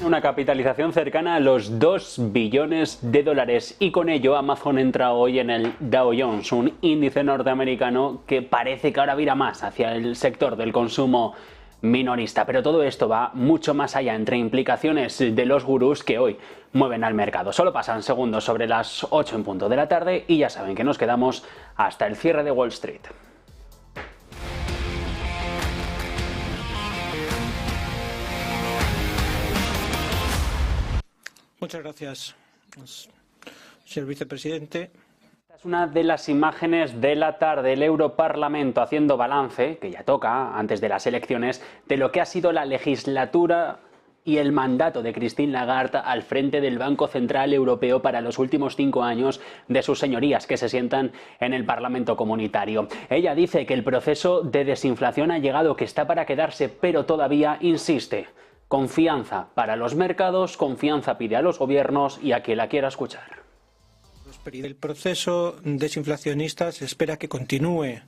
Una capitalización cercana a los 2 billones de dólares y con ello Amazon entra hoy en el Dow Jones, un índice norteamericano que parece que ahora vira más hacia el sector del consumo minorista. Pero todo esto va mucho más allá, entre implicaciones de los gurús que hoy mueven al mercado. Solo pasan segundos sobre las 8 en punto de la tarde y ya saben que nos quedamos hasta el cierre de Wall Street. Muchas gracias, señor vicepresidente. Esta es una de las imágenes de la tarde, el Europarlamento haciendo balance, que ya toca antes de las elecciones, de lo que ha sido la legislatura y el mandato de Christine Lagarde al frente del Banco Central Europeo para los últimos 5 años de sus señorías que se sientan en el Parlamento Comunitario. Ella dice que el proceso de desinflación ha llegado, que está para quedarse, pero todavía insiste. Confianza para los mercados, confianza pide a los gobiernos y a quien la quiera escuchar. El proceso desinflacionista se espera que continúe,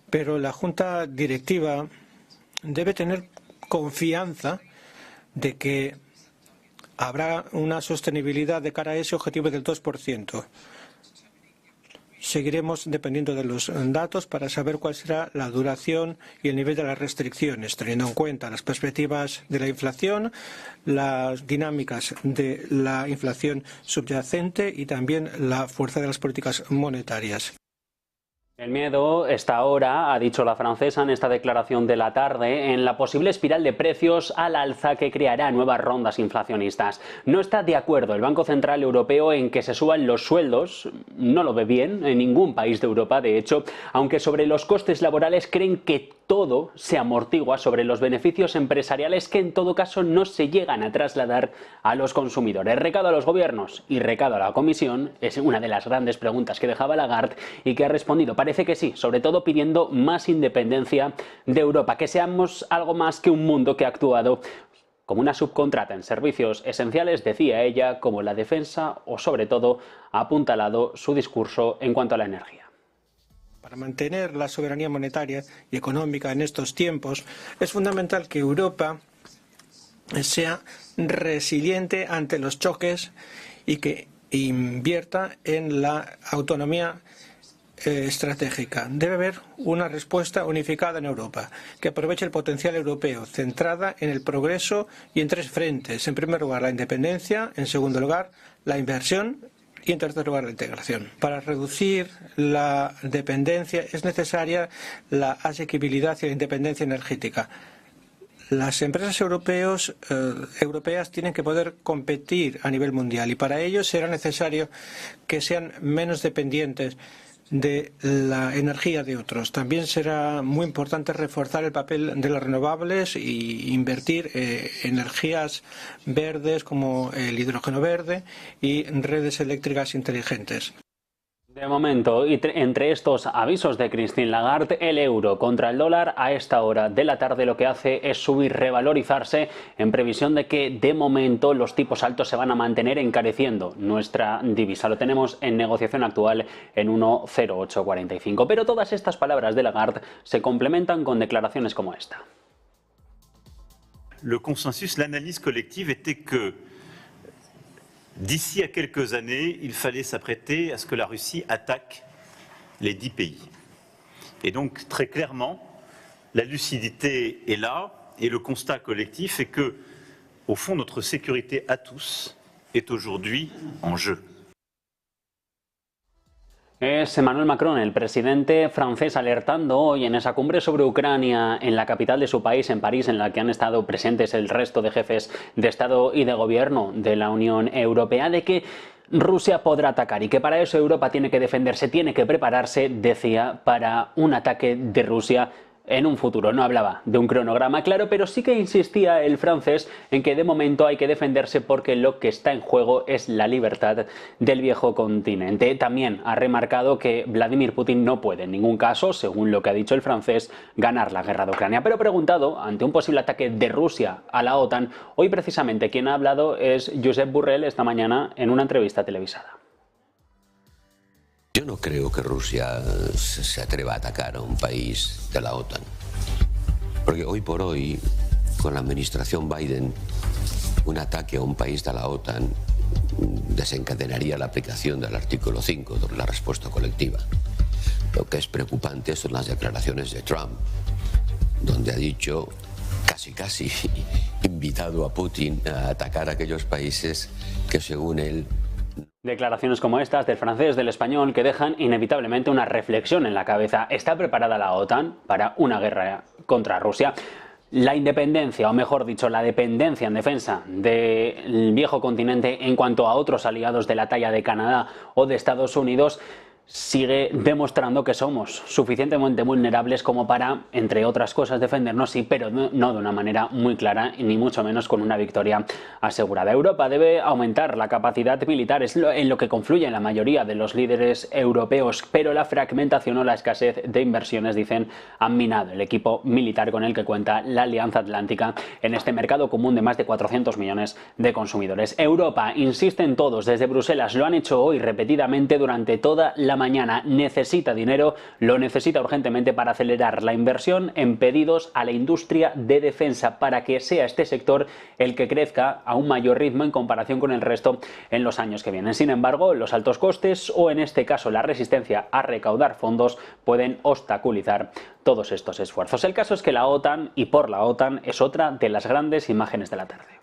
pero la Junta Directiva debe tener confianza de que habrá una sostenibilidad de cara a ese objetivo del 2%. Seguiremos dependiendo de los datos para saber cuál será la duración y el nivel de las restricciones, teniendo en cuenta las perspectivas de la inflación, las dinámicas de la inflación subyacente y también la fuerza de las políticas monetarias. El miedo está ahora, ha dicho la francesa en esta declaración de la tarde, en la posible espiral de precios al alza que creará nuevas rondas inflacionistas. No está de acuerdo el Banco Central Europeo en que se suban los sueldos, no lo ve bien en ningún país de Europa, de hecho, aunque sobre los costes laborales creen que todo se amortigua sobre los beneficios empresariales que en todo caso no se llegan a trasladar a los consumidores. Recado a los gobiernos y recado a la Comisión es una de las grandes preguntas que dejaba Lagarde y que ha respondido. Parece que sí, sobre todo pidiendo más independencia de Europa, que seamos algo más que un mundo que ha actuado como una subcontrata en servicios esenciales, decía ella, como la defensa o sobre todo ha apuntalado su discurso en cuanto a la energía. Para mantener la soberanía monetaria y económica en estos tiempos, es fundamental que Europa sea resiliente ante los choques y que invierta en la autonomía estratégica. Debe haber una respuesta unificada en Europa, que aproveche el potencial europeo, centrada en el progreso y en 3 frentes. En primer lugar, la independencia. En segundo lugar, la inversión. Y en tercer lugar, la integración. Para reducir la dependencia es necesaria la asequibilidad y la independencia energética. Las empresas europeas tienen que poder competir a nivel mundial y para ello será necesario que sean menos dependientes de la energía de otros. También será muy importante reforzar el papel de las renovables y invertir en energías verdes como el hidrógeno verde y redes eléctricas inteligentes. De momento, y entre estos avisos de Christine Lagarde, el euro contra el dólar a esta hora de la tarde lo que hace es subir, revalorizarse en previsión de que de momento los tipos altos se van a mantener encareciendo nuestra divisa. Lo tenemos en negociación actual en 1,0845. Pero todas estas palabras de Lagarde se complementan con declaraciones como esta. Le consensus, l'analyse collective était que d'ici à quelques années, il fallait s'apprêter à ce que la Russie attaque les 10 pays. Et donc, très clairement, la lucidité est là et le constat collectif est que, au fond, notre sécurité à tous est aujourd'hui en jeu. Es Emmanuel Macron, el presidente francés, alertando hoy en esa cumbre sobre Ucrania en la capital de su país, en París, en la que han estado presentes el resto de jefes de Estado y de Gobierno de la Unión Europea, de que Rusia podrá atacar y que para eso Europa tiene que defenderse, tiene que prepararse, decía, para un ataque de Rusia en un futuro. No hablaba de un cronograma claro, pero sí que insistía el francés en que de momento hay que defenderse porque lo que está en juego es la libertad del viejo continente. También ha remarcado que Vladimir Putin no puede en ningún caso, según lo que ha dicho el francés, ganar la guerra de Ucrania. Pero preguntado ante un posible ataque de Rusia a la OTAN, hoy precisamente quien ha hablado es Josep Borrell esta mañana en una entrevista televisada. Yo no creo que Rusia se atreva a atacar a un país de la OTAN. Porque hoy por hoy, con la administración Biden, un ataque a un país de la OTAN desencadenaría la aplicación del artículo 5 de la respuesta colectiva. Lo que es preocupante son las declaraciones de Trump, donde ha dicho, casi invitado a Putin a atacar a aquellos países que según él... Declaraciones como estas del francés, del español, que dejan inevitablemente una reflexión en la cabeza. ¿Está preparada la OTAN para una guerra contra Rusia? La independencia, o mejor dicho, la dependencia en defensa del viejo continente en cuanto a otros aliados de la talla de Canadá o de Estados Unidos, sigue demostrando que somos suficientemente vulnerables como para, entre otras cosas, defendernos, sí, pero no de una manera muy clara, ni mucho menos con una victoria asegurada. Europa debe aumentar la capacidad militar, es en lo que confluyen la mayoría de los líderes europeos, pero la fragmentación o la escasez de inversiones, dicen, han minado el equipo militar con el que cuenta la Alianza Atlántica en este mercado común de más de 400 millones de consumidores. Europa, insisten todos desde Bruselas, lo han hecho hoy repetidamente durante toda la mañana, necesita dinero, lo necesita urgentemente para acelerar la inversión en pedidos a la industria de defensa para que sea este sector el que crezca a un mayor ritmo en comparación con el resto en los años que vienen. Sin embargo, los altos costes o en este caso la resistencia a recaudar fondos pueden obstaculizar todos estos esfuerzos. El caso es que la OTAN y por la OTAN es otra de las grandes imágenes de la tarde.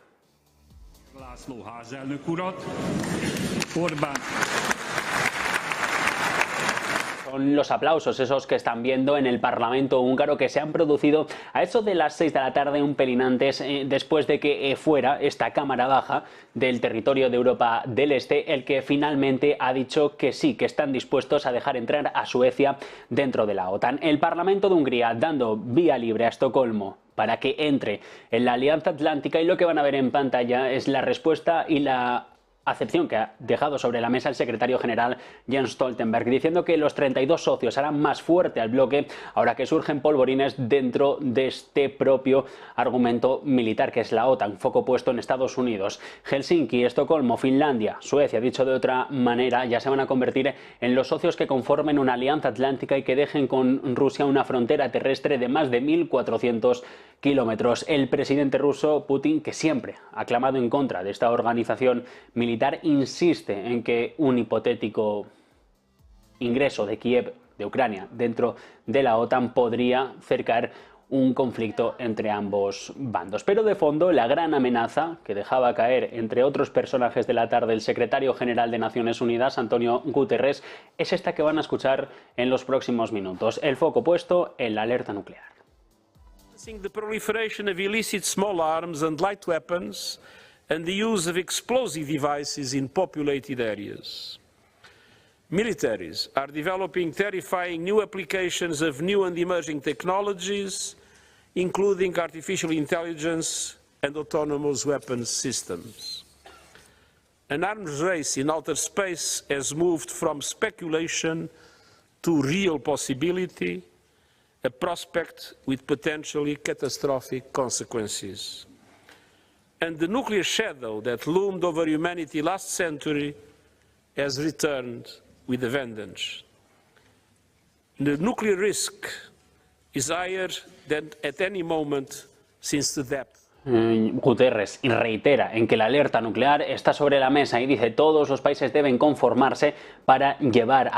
Son los aplausos esos que están viendo en el Parlamento húngaro que se han producido a eso de las 6 de la tarde, un pelín antes, después de que fuera esta Cámara Baja del territorio de Europa del Este el que finalmente ha dicho que sí, que están dispuestos a dejar entrar a Suecia dentro de la OTAN. El Parlamento de Hungría dando vía libre a Estocolmo para que entre en la Alianza Atlántica, y lo que van a ver en pantalla es la respuesta y la acepción que ha dejado sobre la mesa el secretario general Jens Stoltenberg, diciendo que los 32 socios harán más fuerte al bloque ahora que surgen polvorines dentro de este propio argumento militar que es la OTAN, foco puesto en Estados Unidos. Helsinki, Estocolmo, Finlandia, Suecia, dicho de otra manera, ya se van a convertir en los socios que conformen una alianza atlántica y que dejen con Rusia una frontera terrestre de más de 1.400 kilómetros. El presidente ruso Putin, que siempre ha clamado en contra de esta organización militar, insiste en que un hipotético ingreso de Kiev, de Ucrania, dentro de la OTAN podría cercar un conflicto entre ambos bandos. Pero de fondo, la gran amenaza que dejaba caer, entre otros personajes de la tarde, el secretario general de Naciones Unidas, Antonio Guterres, es esta que van a escuchar en los próximos minutos. El foco puesto en la alerta nuclear. The proliferation of illicit small arms and light weapons and the use of explosive devices in populated areas. Militaries are developing terrifying new applications of new and emerging technologies, including artificial intelligence and autonomous weapons systems. An arms race in outer space has moved from speculation to real possibility, a prospect with potentially catastrophic consequences. And the nuclear shadow that loomed over humanity last century has returned with a vengeance. The nuclear risk is higher than at any moment since the depth. Guterres reitera en que la alerta nuclear está sobre la mesa y dice que todos los países deben conformarse para llevar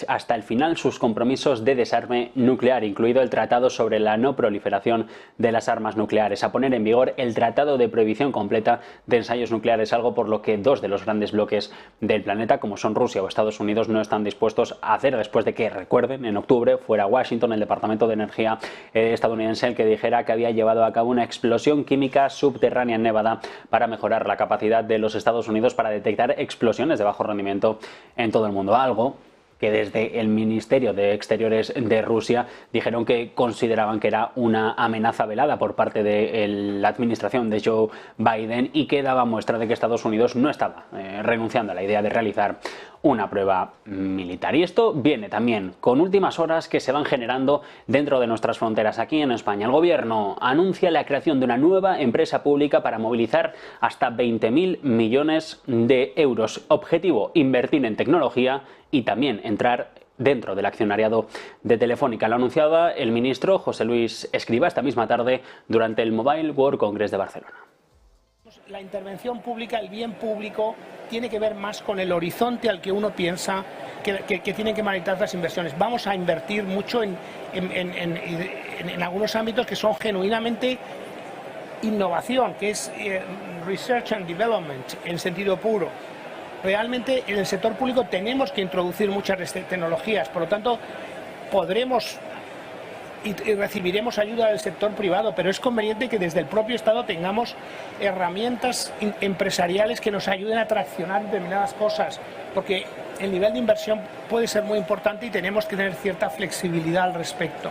hasta el final sus compromisos de desarme nuclear, incluido el Tratado sobre la no proliferación de las armas nucleares, a poner en vigor el Tratado de Prohibición Completa de Ensayos Nucleares, algo por lo que dos de los grandes bloques del planeta, como son Rusia o Estados Unidos, no están dispuestos a hacer, después de que, recuerden, en octubre fuera Washington, el Departamento de Energía estadounidense, el que dijera que había llevado a cabo una explosión química subterránea en Nevada para mejorar la capacidad de los Estados Unidos para detectar explosiones de bajo rendimiento en todo el mundo, algo que desde el Ministerio de Exteriores de Rusia dijeron que consideraban que era una amenaza velada por parte de la administración de Joe Biden y que daba muestra de que Estados Unidos no estaba renunciando a la idea de realizar una prueba militar. Y esto viene también con últimas horas que se van generando dentro de nuestras fronteras aquí en España. El gobierno anuncia la creación de una nueva empresa pública para movilizar hasta 20.000 millones de euros. Objetivo: invertir en tecnología y también entrar dentro del accionariado de Telefónica. Lo anunciaba el ministro José Luis Escrivá esta misma tarde durante el Mobile World Congress de Barcelona. La intervención pública, el bien público, tiene que ver más con el horizonte al que uno piensa que tienen que manejar las inversiones. Vamos a invertir mucho en algunos ámbitos que son genuinamente innovación, que es research and development en sentido puro. Realmente en el sector público tenemos que introducir muchas tecnologías, por lo tanto podremos y recibiremos ayuda del sector privado, pero es conveniente que desde el propio Estado tengamos herramientas empresariales que nos ayuden a traccionar determinadas cosas, porque el nivel de inversión puede ser muy importante y tenemos que tener cierta flexibilidad al respecto.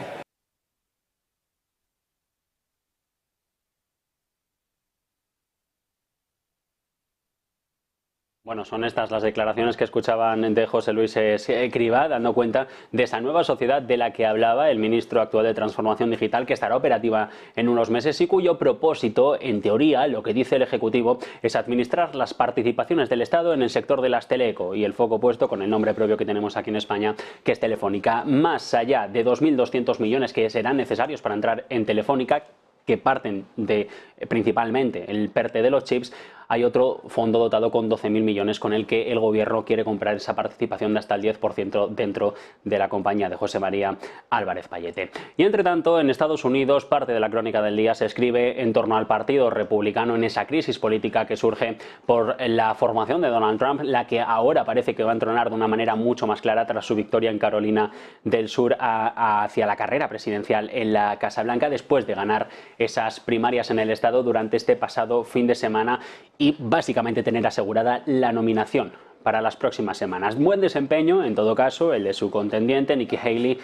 Bueno, son estas las declaraciones que escuchaban de José Luis Escrivá, dando cuenta de esa nueva sociedad de la que hablaba el ministro actual de Transformación Digital, que estará operativa en unos meses y cuyo propósito, en teoría, lo que dice el Ejecutivo, es administrar las participaciones del Estado en el sector de las teleco, y el foco puesto con el nombre propio que tenemos aquí en España, que es Telefónica. Más allá de 2.200 millones que serán necesarios para entrar en Telefónica, que parten de principalmente el PERTE de los chips, hay otro fondo dotado con 12.000 millones con el que el Gobierno quiere comprar esa participación de hasta el 10% dentro de la compañía de José María Álvarez Pallete. Y entre tanto, en Estados Unidos, parte de la crónica del día se escribe en torno al Partido Republicano en esa crisis política que surge por la formación de Donald Trump, la que ahora parece que va a entronar de una manera mucho más clara tras su victoria en Carolina del Sur hacia la carrera presidencial en la Casa Blanca, después de ganar esas primarias en el estado durante este pasado fin de semana y básicamente tener asegurada la nominación para las próximas semanas. Buen desempeño, en todo caso, el de su contendiente, Nikki Haley,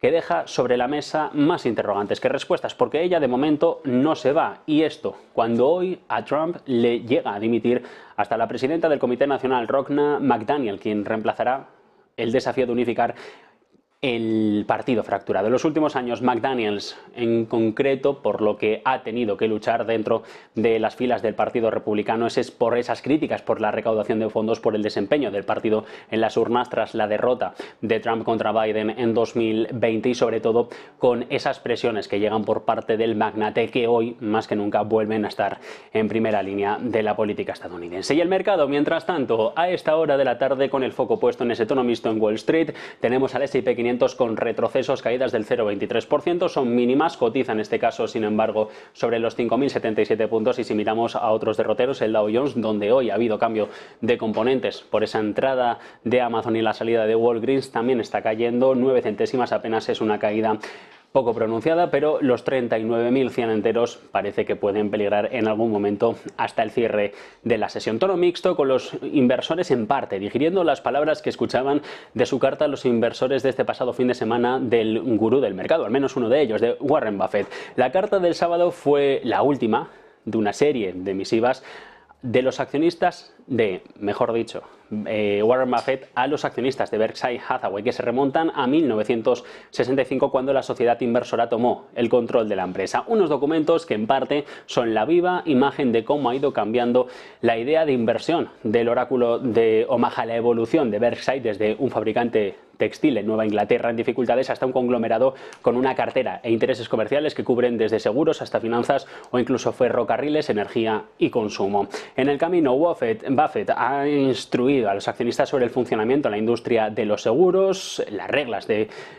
que deja sobre la mesa más interrogantes que respuestas, porque ella de momento no se va. Y esto, cuando hoy a Trump le llega a dimitir hasta la presidenta del Comité Nacional, Ronna McDaniel, quien reemplazará el desafío de unificar el partido fracturado. En los últimos años, McDaniels, en concreto, por lo que ha tenido que luchar dentro de las filas del Partido Republicano, es por esas críticas por la recaudación de fondos, por el desempeño del partido en las urnas tras la derrota de Trump contra Biden en 2020 y sobre todo con esas presiones que llegan por parte del magnate que hoy, más que nunca, vuelven a estar en primera línea de la política estadounidense. Y el mercado, mientras tanto, a esta hora de la tarde, con el foco puesto en ese tono mixto en Wall Street, tenemos al S&P 500 con retrocesos, caídas del 0,23%, son mínimas, cotiza en este caso, sin embargo, sobre los 5.077 puntos, y si miramos a otros derroteros, el Dow Jones, donde hoy ha habido cambio de componentes por esa entrada de Amazon y la salida de Walgreens, también está cayendo 9 centésimas, apenas es una caída poco pronunciada, pero los 39.100 enteros parece que pueden peligrar en algún momento hasta el cierre de la sesión. Tono mixto, con los inversores en parte digiriendo las palabras que escuchaban de su carta los inversores de este pasado fin de semana del gurú del mercado, al menos uno de ellos, de Warren Buffett. La carta del sábado fue la última de una serie de misivas de los accionistas mejor dicho, Warren Buffett a los accionistas de Berkshire Hathaway, que se remontan a 1965, cuando la sociedad inversora tomó el control de la empresa. Unos documentos que en parte son la viva imagen de cómo ha ido cambiando la idea de inversión del oráculo de Omaha, la evolución de Berkshire desde un fabricante textil en Nueva Inglaterra en dificultades hasta un conglomerado con una cartera e intereses comerciales que cubren desde seguros hasta finanzas o incluso ferrocarriles, energía y consumo. En el camino, Buffett ha instruido a los accionistas sobre el funcionamiento en la industria de los seguros, las reglas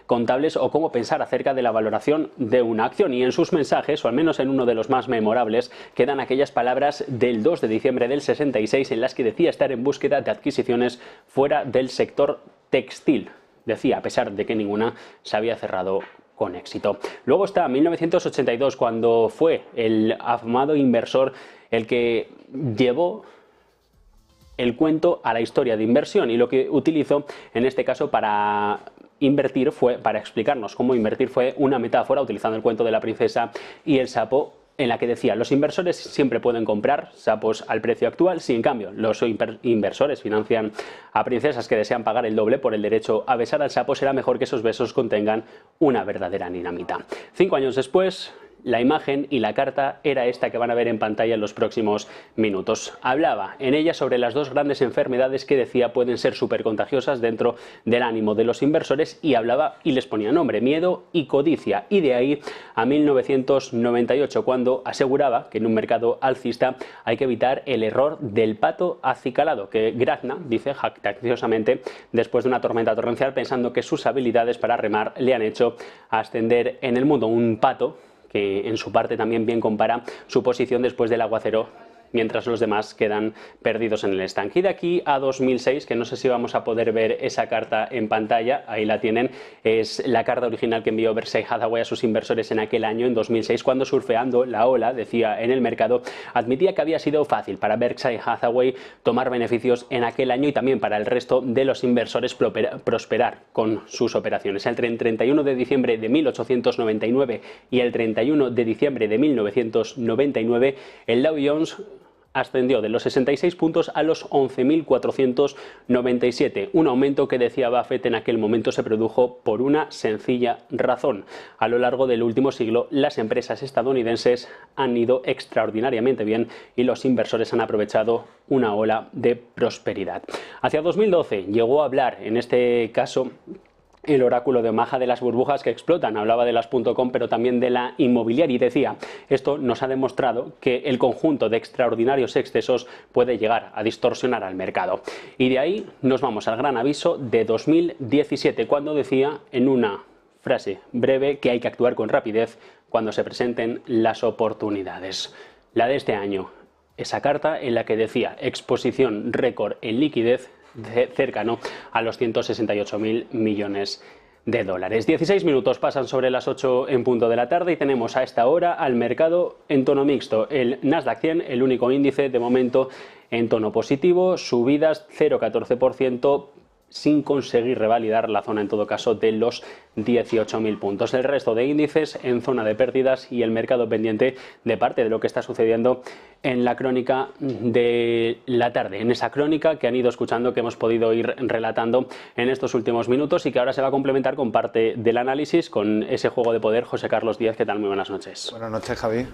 contables o cómo pensar acerca de la valoración de una acción. Y en sus mensajes, o al menos en uno de los más memorables, quedan aquellas palabras del 2 de diciembre del 66 en las que decía estar en búsqueda de adquisiciones fuera del sector textil. Decía, a pesar de que ninguna se había cerrado con éxito. Luego está 1982, cuando fue el afamado inversor el que llevó el cuento a la historia de inversión, y lo que utilizó en este caso para explicarnos cómo invertir fue una metáfora utilizando el cuento de la princesa y el sapo, en la que decía: los inversores siempre pueden comprar sapos al precio actual, si en cambio los inversores financian a princesas que desean pagar el doble por el derecho a besar al sapo, será mejor que esos besos contengan una verdadera dinamita. 5 años después La imagen y la carta era esta que van a ver en pantalla en los próximos minutos. Hablaba en ella sobre las dos grandes enfermedades que decía pueden ser supercontagiosas dentro del ánimo de los inversores, y hablaba y les ponía nombre: miedo y codicia. Y de ahí a 1998, cuando aseguraba que en un mercado alcista hay que evitar el error del pato acicalado, que grazna, dice jactanciosamente, después de una tormenta torrencial, pensando que sus habilidades para remar le han hecho ascender en el mundo. Un pato que en su parte también bien compara su posición después del aguacero, mientras los demás quedan perdidos en el estanque. Y de aquí a 2006, que no sé si vamos a poder ver esa carta en pantalla, ahí la tienen, es la carta original que envió Berkshire Hathaway a sus inversores en aquel año, en 2006, cuando, surfeando la ola, decía en el mercado, admitía que había sido fácil para Berkshire Hathaway tomar beneficios en aquel año y también para el resto de los inversores prosperar con sus operaciones. Entre el 31 de diciembre de 1899 y el 31 de diciembre de 1999, el Dow Jones ascendió de los 66 puntos a los 11.497, un aumento que, decía Buffett en aquel momento, se produjo por una sencilla razón. A lo largo del último siglo, las empresas estadounidenses han ido extraordinariamente bien y los inversores han aprovechado una ola de prosperidad. Hacia 2012 llegó a hablar, en este caso, el oráculo de Omaha, de las burbujas que explotan. Hablaba de las .com, pero también de la inmobiliaria, y decía: esto nos ha demostrado que el conjunto de extraordinarios excesos puede llegar a distorsionar al mercado. Y de ahí nos vamos al gran aviso de 2017, cuando decía en una frase breve que hay que actuar con rapidez cuando se presenten las oportunidades. La de este año, esa carta en la que decía exposición récord en liquidez, cercano a los 168.000 millones de dólares. 16 minutos pasan sobre las 8 en punto de la tarde y tenemos a esta hora al mercado en tono mixto. El Nasdaq 100, el único índice de momento en tono positivo, subidas 0,14%, sin conseguir revalidar la zona, en todo caso, de los 18.000 puntos. El resto de índices en zona de pérdidas y el mercado pendiente de parte de lo que está sucediendo en la crónica de la tarde, en esa crónica que han ido escuchando, que hemos podido ir relatando en estos últimos minutos y que ahora se va a complementar con parte del análisis, con ese juego de poder. José Carlos Díaz, ¿qué tal? Muy buenas noches. Buenas noches, Javi.